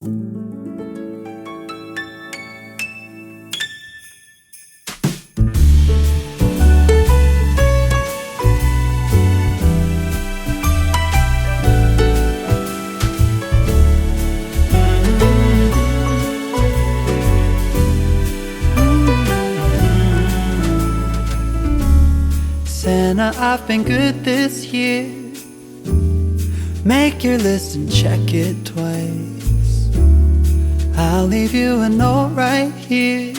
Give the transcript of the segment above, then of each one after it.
Santa, I've been good this year. Make your list and check it twice. I'll leave you a note right here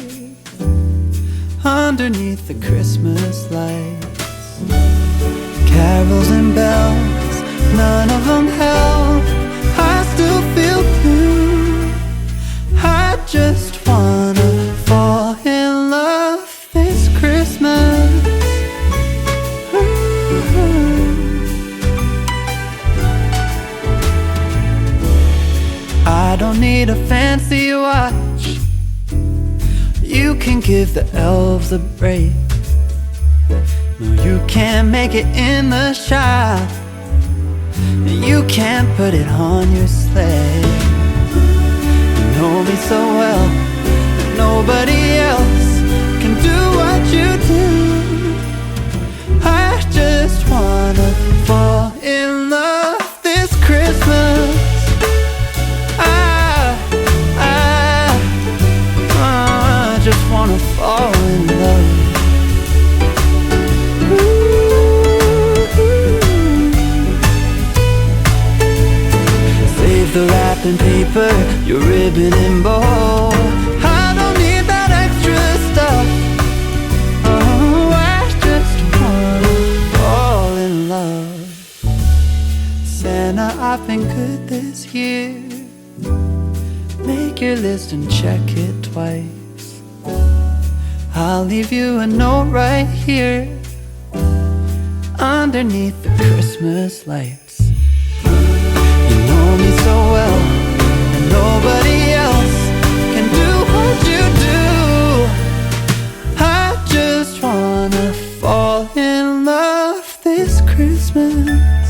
underneath the Christmas lights. Carols and bells, none of them help. I still feel blue. I just wanna fall in love this Christmas. I don't need a fancy watch. You can give the elves a break. No, you can't make it in the shop. You can't put it on your sleigh. You know me so well that nobody else can do what you do. I just wanna fall in love this Christmas. I just wanna fall in love. Save the wrapping paper, your ribbon and bow. I don't need that extra stuff. Oh, I just wanna fall in love. Santa, I've been good this year. Make your list and check it twice. I'll leave you a note right here underneath the Christmas lights. You know me so well and nobody else can do what you do. I just wanna fall in love this Christmas.